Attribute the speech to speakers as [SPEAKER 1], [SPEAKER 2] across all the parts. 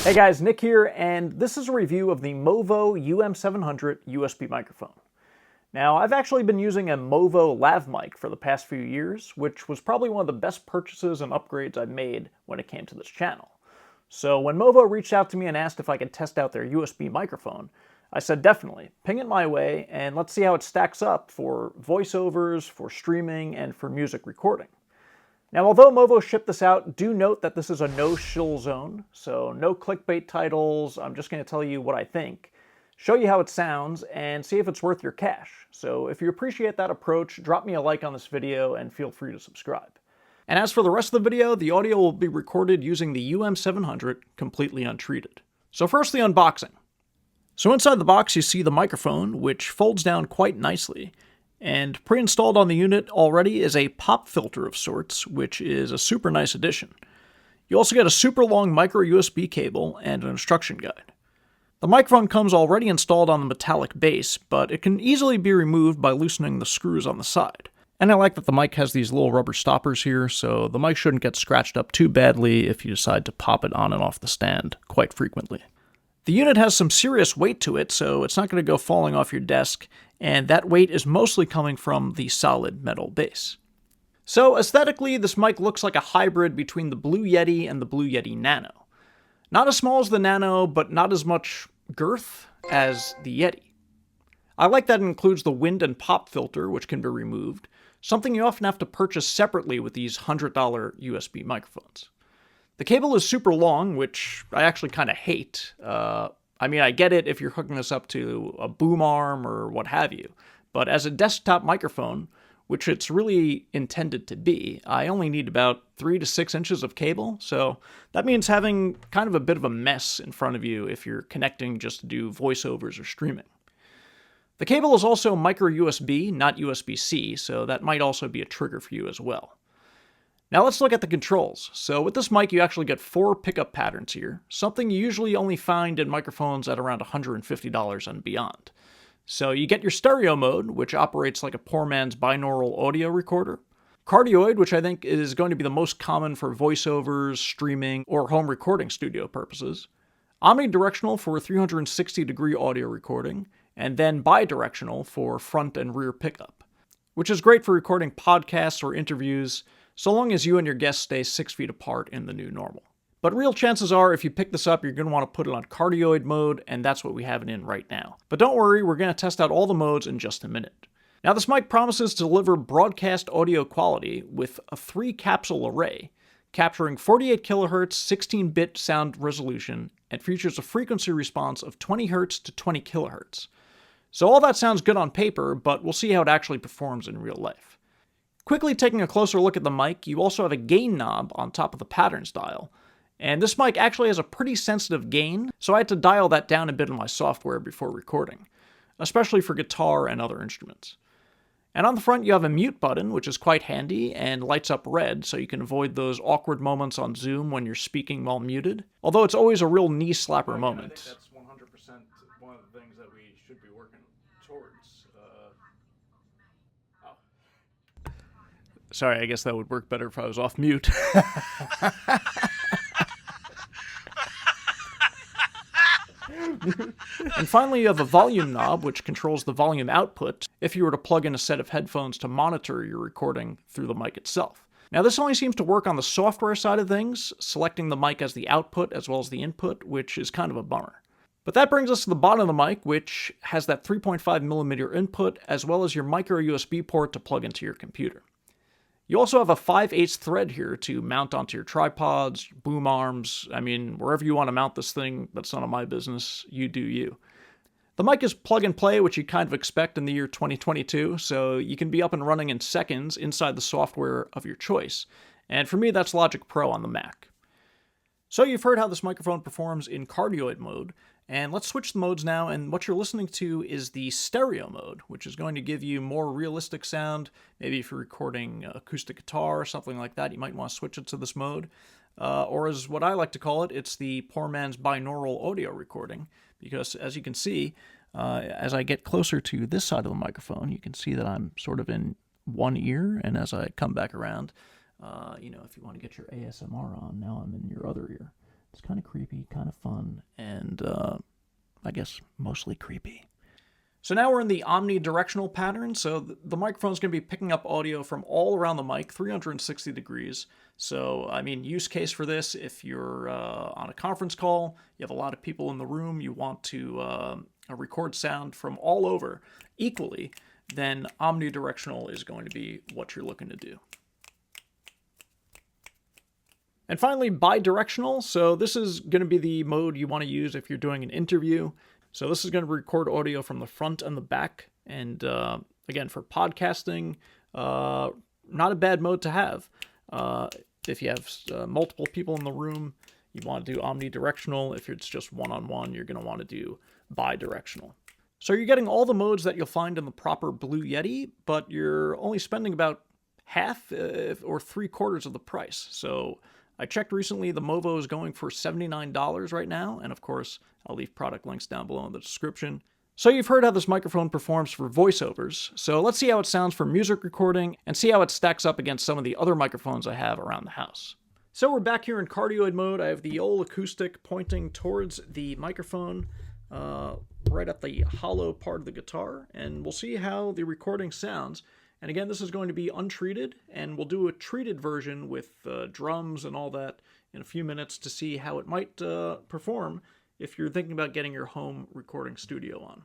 [SPEAKER 1] Hey guys, Nick here, and this is a review of the Movo UM700 USB microphone. Now, I've actually been using a Movo Lav mic for the past few years, which was probably one of the best purchases and upgrades I've made when it came to this channel. So when Movo reached out to me and asked if I could test out their USB microphone, I said definitely, ping it my way, and let's see how it stacks up for voiceovers, for streaming, and for music recording. Now, although Movo shipped this out, do note that this is a no-shill zone, so no clickbait titles. I'm just going to tell you what I think, show you how it sounds, and see if it's worth your cash. So if you appreciate that approach, drop me a like on this video and feel free to subscribe. And as for the rest of the video, the audio will be recorded using the UM700 completely untreated. So first, the unboxing. So inside the box you see the microphone, which folds down quite nicely. And pre-installed on the unit already is a pop filter of sorts, which is a super nice addition. You also get a super long micro USB cable and an instruction guide. The microphone comes already installed on the metallic base, but it can easily be removed by loosening the screws on the side. And I like that the mic has these little rubber stoppers here, so the mic shouldn't get scratched up too badly if you decide to pop it on and off the stand quite frequently. The unit has some serious weight to it, so it's not going to go falling off your desk, and that weight is mostly coming from the solid metal base. So aesthetically, this mic looks like a hybrid between the Blue Yeti and the Blue Yeti Nano. Not as small as the Nano, but not as much girth as the Yeti. I like that it includes the wind and pop filter, which can be removed, something you often have to purchase separately with these $100 USB microphones. The cable is super long, which I actually kind of hate. I get it if you're hooking this up to a boom arm or what have you, but as a desktop microphone, which it's really intended to be, I only need about 3 to 6 inches of cable, so that means having kind of a bit of a mess in front of you if you're connecting just to do voiceovers or streaming. The cable is also micro USB, not USB-C, so that might also be a trigger for you as well. Now let's look at the controls. So with this mic, you actually get 4 pickup patterns here, something you usually only find in microphones at around $150 and beyond. So you get your stereo mode, which operates like a poor man's binaural audio recorder. Cardioid, which I think is going to be the most common for voiceovers, streaming, or home recording studio purposes. Omnidirectional for 360-degree audio recording, and then bi-directional for front and rear pickup, which is great for recording podcasts or interviews, so long as you and your guests stay 6 feet apart in the new normal. But real chances are, if you pick this up, you're going to want to put it on cardioid mode, and that's what we have it in right now. But don't worry, we're going to test out all the modes in just a minute. Now this mic promises to deliver broadcast audio quality with a 3-capsule array, capturing 48 kHz 16-bit sound resolution, and features a frequency response of 20 Hz to 20 kHz. So all that sounds good on paper, but we'll see how it actually performs in real life. Quickly taking a closer look at the mic, you also have a gain knob on top of the patterns dial. And this mic actually has a pretty sensitive gain, so I had to dial that down a bit in my software before recording, especially for guitar and other instruments. And on the front you have a mute button, which is quite handy and lights up red, so you can avoid those awkward moments on Zoom when you're speaking while muted, although it's always a real knee slapper moment.
[SPEAKER 2] I think that's 100% one of the things that we should be working towards.
[SPEAKER 1] Sorry, I guess that would work better if I was off mute. And finally, you have a volume knob, which controls the volume output if you were to plug in a set of headphones to monitor your recording through the mic itself. Now, this only seems to work on the software side of things, selecting the mic as the output as well as the input, which is kind of a bummer. But that brings us to the bottom of the mic, which has that 3.5mm input as well as your micro USB port to plug into your computer. You also have a 5/8 thread here to mount onto your tripods, boom arms. Wherever you want to mount this thing, that's none of my business. You do you. The mic is plug and play, which you kind of expect in the year 2022, so you can be up and running in seconds inside the software of your choice. And for me, that's Logic Pro on the Mac. So you've heard how this microphone performs in cardioid mode, and let's switch the modes now, and what you're listening to is the stereo mode, which is going to give you more realistic sound. Maybe if you're recording acoustic guitar or something like that, you might want to switch it to this mode. Or as what I like to call it, it's the poor man's binaural audio recording, because as you can see, as I get closer to this side of the microphone, you can see that I'm sort of in one ear, and as I come back around, if you want to get your ASMR on, now I'm in your other ear. It's kind of creepy, kind of fun, and I guess mostly creepy. So now we're in the omnidirectional pattern. So the microphone's going to be picking up audio from all around the mic, 360 degrees. So, I mean, use case for this, if you're on a conference call, you have a lot of people in the room, you want to record sound from all over equally, then omnidirectional is going to be what you're looking to do. And finally, bi-directional. So this is going to be the mode you want to use if you're doing an interview. So this is going to record audio from the front and the back. And again, for podcasting, not a bad mode to have. If you have multiple people in the room, you want to do omnidirectional. If it's just one-on-one, you're going to want to do bi-directional. So you're getting all the modes that you'll find in the proper Blue Yeti, but you're only spending about half or 3/4 of the price. So I checked recently, the Movo is going for $79 right now, and of course, I'll leave product links down below in the description. So you've heard how this microphone performs for voiceovers, so let's see how it sounds for music recording, and see how it stacks up against some of the other microphones I have around the house. So we're back here in cardioid mode. I have the old acoustic pointing towards the microphone, right at the hollow part of the guitar, and we'll see how the recording sounds. And again, this is going to be untreated, and we'll do a treated version with drums and all that in a few minutes to see how it might perform if you're thinking about getting your home recording studio on.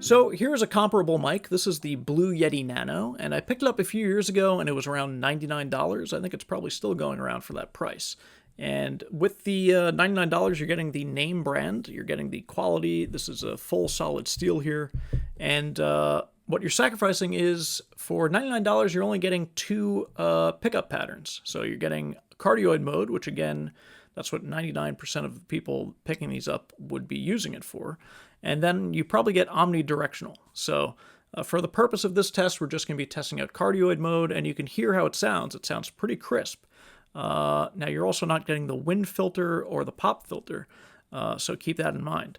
[SPEAKER 1] So here's a comparable mic. This is the Blue Yeti Nano, and I picked it up a few years ago, and it was around $99. I think it's probably still going around for that price. And with the $99, you're getting the name brand, you're getting the quality. This is a full solid steel here. And what you're sacrificing is, for $99, you're only getting two pickup patterns. So you're getting cardioid mode, which again, that's what 99% of people picking these up would be using it for. And then you probably get omnidirectional. So for the purpose of this test, we're just going to be testing out cardioid mode, and you can hear how it sounds. It sounds pretty crisp. Now, you're also not getting the wind filter or the pop filter, so keep that in mind.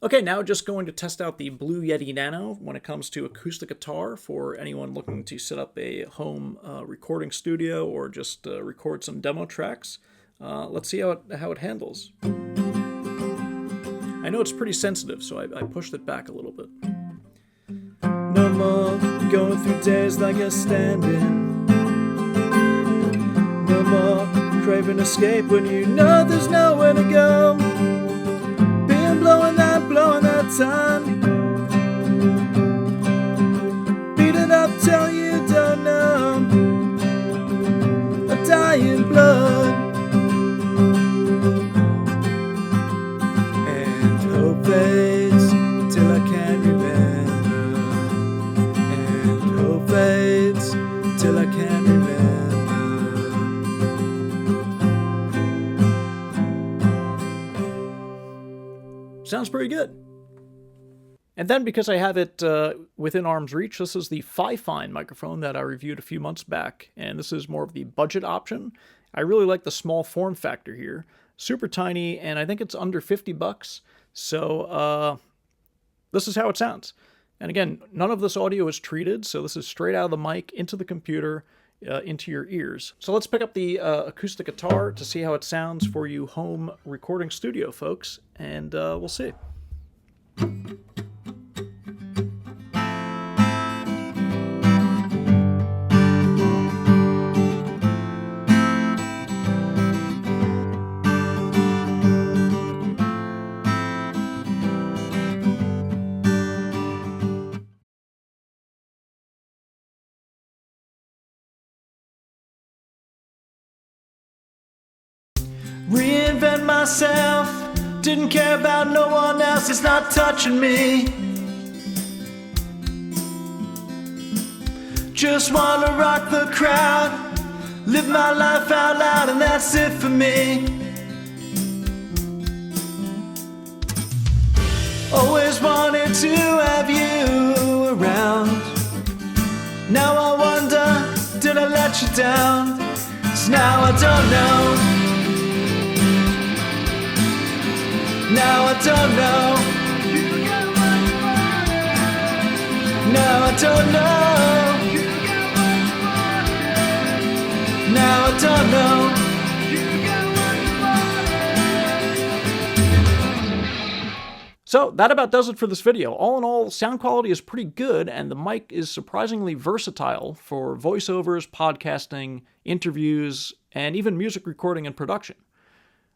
[SPEAKER 1] Okay, now just going to test out the Blue Yeti Nano when it comes to acoustic guitar for anyone looking to set up a home recording studio or just record some demo tracks. Let's see how it handles. I know it's pretty sensitive, so I pushed it back a little bit. No more going through days like a stand-in. No more craving escape when you know there's nowhere to go. Been blowing that time. Beat it up till you don't know. A dying blood. Fades till I can't remember, and hope fades till I can't remember. Sounds pretty good. And then, because I have it within arm's reach, this is the Fifine microphone that I reviewed a few months back, and this is more of the budget option. I really like the small form factor here. Super tiny, and I think it's under $50. So this is how it sounds. And again, none of this audio is treated, so this is straight out of the mic into the computer. into your ears. So let's pick up the acoustic guitar to see how it sounds for you home recording studio folks, and we'll see.
[SPEAKER 3] Reinvent myself, didn't care about no one else, it's not touching me. Just wanna rock the crowd, live my life out loud, and that's it for me. Always wanted to have you around. Now I wonder, did I let you down? 'Cause now I don't know. Now I don't know. Now I don't know. Now I don't know.
[SPEAKER 1] So that about does it for this video. All in all, sound quality is pretty good, and the mic is surprisingly versatile for voiceovers, podcasting, interviews, and even music recording and production.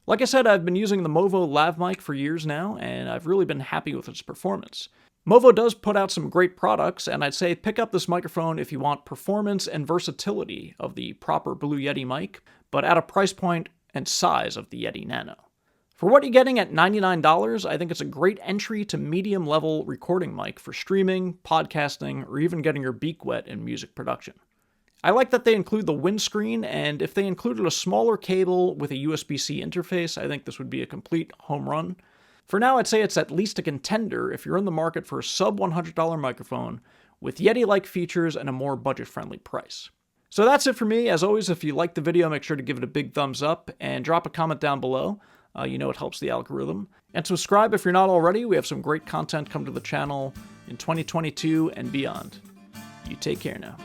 [SPEAKER 1] Like I said, I've been using the Movo Lav Mic for years now, and I've really been happy with its performance. Movo does put out some great products, and I'd say pick up this microphone if you want performance and versatility of the proper Blue Yeti mic, but at a price point and size of the Yeti Nano. For what you're getting at $99, I think it's a great entry to medium-level recording mic for streaming, podcasting, or even getting your beak wet in music production. I like that they include the windscreen, and if they included a smaller cable with a USB-C interface, I think this would be a complete home run. For now, I'd say it's at least a contender if you're in the market for a sub-$100 microphone with Yeti-like features and a more budget-friendly price. So that's it for me. As always, if you liked the video, make sure to give it a big thumbs up and drop a comment down below. You know it helps the algorithm. And subscribe if you're not already. We have some great content come to the channel in 2022 and beyond. You take care now.